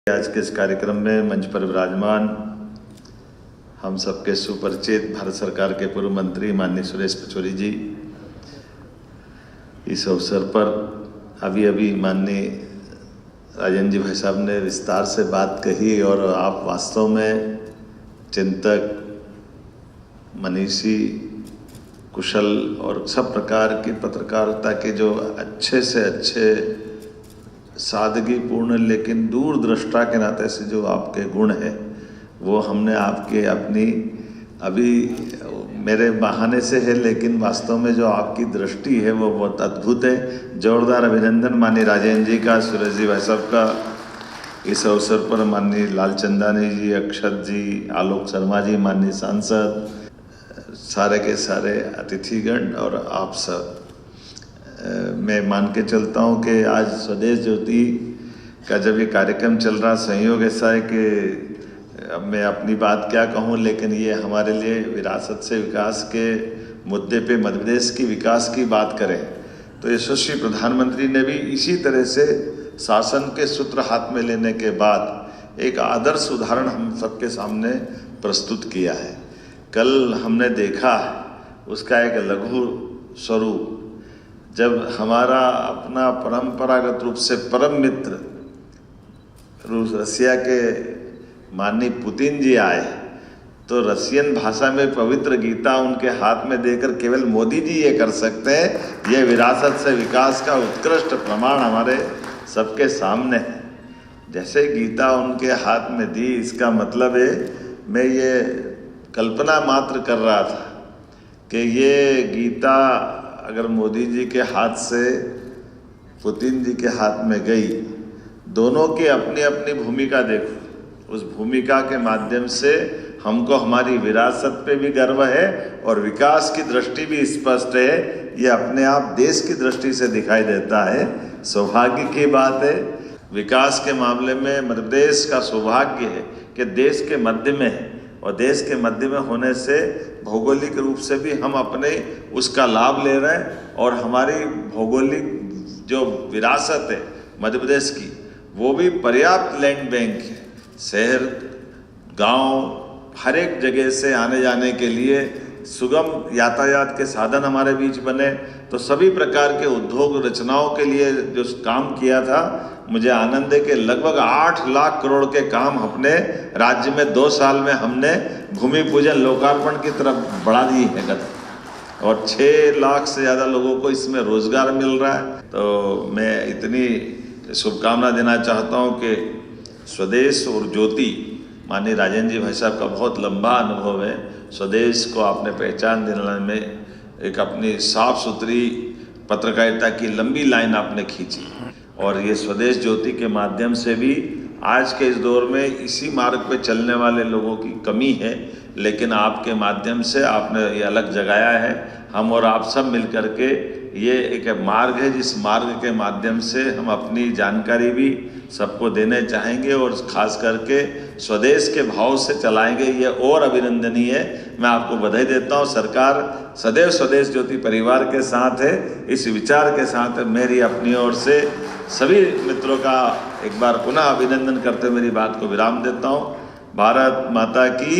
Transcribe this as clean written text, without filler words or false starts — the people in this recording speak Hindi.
आज के इस कार्यक्रम में मंच पर विराजमान हम सबके सुपरिचित भारत सरकार के पूर्व मंत्री माननीय सुरेश पचौरी जी, इस अवसर पर अभी माननीय राजेंद्र जी भाई साहब ने विस्तार से बात कही और आप वास्तव में चिंतक, मनीषी, कुशल और सब प्रकार की पत्रकारिता के जो अच्छे से अच्छे सादगीपूर्ण लेकिन दूरदृष्टा के नाते से जो आपके गुण है वो हमने आपके अपनी अभी मेरे बहाने से है, लेकिन वास्तव में जो आपकी दृष्टि है वो बहुत अद्भुत है। जोरदार अभिनंदन माननीय राजेंद्र जी का, सुरेश जी भाई साहब का। इस अवसर पर माननीय लालचंदानी जी, अक्षत जी, आलोक शर्मा जी, माननीय सांसद, सारे के सारे अतिथिगण और आप सब, मैं मान के चलता हूँ कि आज स्वदेश ज्योति का जब ये कार्यक्रम चल रहा, संयोग ऐसा है कि अब मैं अपनी बात क्या कहूँ, लेकिन ये हमारे लिए विरासत से विकास के मुद्दे पे मध्य प्रदेश की विकास की बात करें तो यशस्वी प्रधानमंत्री ने भी इसी तरह से शासन के सूत्र हाथ में लेने के बाद एक आदर्श उदाहरण हम सबके सामने प्रस्तुत किया है। कल हमने देखा उसका एक लघु स्वरूप, जब हमारा अपना परंपरागत रूप से परम मित्र रसिया के माननीय पुतिन जी आए तो रसियन भाषा में पवित्र गीता उनके हाथ में देकर केवल मोदी जी ये कर सकते हैं। ये विरासत से विकास का उत्कृष्ट प्रमाण हमारे सबके सामने है। जैसे गीता उनके हाथ में दी, इसका मतलब है मैं ये कल्पना मात्र कर रहा था कि ये गीता अगर मोदी जी के हाथ से पुतिन जी के हाथ में गई, दोनों की अपनी अपनी भूमिका देखो, उस भूमिका के माध्यम से हमको हमारी विरासत पे भी गर्व है और विकास की दृष्टि भी स्पष्ट है। ये अपने आप देश की दृष्टि से दिखाई देता है। सौभाग्य की बात है, विकास के मामले में मध्य प्रदेश का सौभाग्य है कि देश के मध्य में है और देश के मध्य में होने से भौगोलिक रूप से भी हम अपने उसका लाभ ले रहे हैं और हमारी भौगोलिक जो विरासत है मध्य प्रदेश की वो भी पर्याप्त लैंड बैंक है। शहर, गांव, हर एक जगह से आने जाने के लिए सुगम यातायात के साधन हमारे बीच बने, तो सभी प्रकार के उद्योग रचनाओं के लिए जो काम किया था, मुझे आनंद है कि लगभग 8 लाख करोड़ के काम अपने राज्य में 2 साल में हमने भूमि पूजन लोकार्पण की तरफ बढ़ा दी है गति और 6 लाख से ज़्यादा लोगों को इसमें रोजगार मिल रहा है। तो मैं इतनी शुभकामना देना चाहता हूँ कि स्वदेश और ज्योति, माननीय राजेंद्र जी भाई साहब का बहुत लंबा अनुभव है। स्वदेश को आपने पहचान देने में एक अपनी साफ सुथरी पत्रकारिता की लंबी लाइन आपने खींची और ये स्वदेश ज्योति के माध्यम से भी आज के इस दौर में इसी मार्ग पे चलने वाले लोगों की कमी है, लेकिन आपके माध्यम से आपने ये अलग जगाया है। हम और आप सब मिल करके ये एक मार्ग है जिस मार्ग के माध्यम से हम अपनी जानकारी भी सबको देने चाहेंगे और खास करके स्वदेश के भाव से चलाएंगे। ये और अभिनंदनीय है। मैं आपको बधाई देता हूँ। सरकार सदैव स्वदेश ज्योति परिवार के साथ है, इस विचार के साथ है। मेरी अपनी ओर से सभी मित्रों का एक बार पुनः अभिनंदन करते हुए मेरी बात को विराम देता हूँ। भारत माता की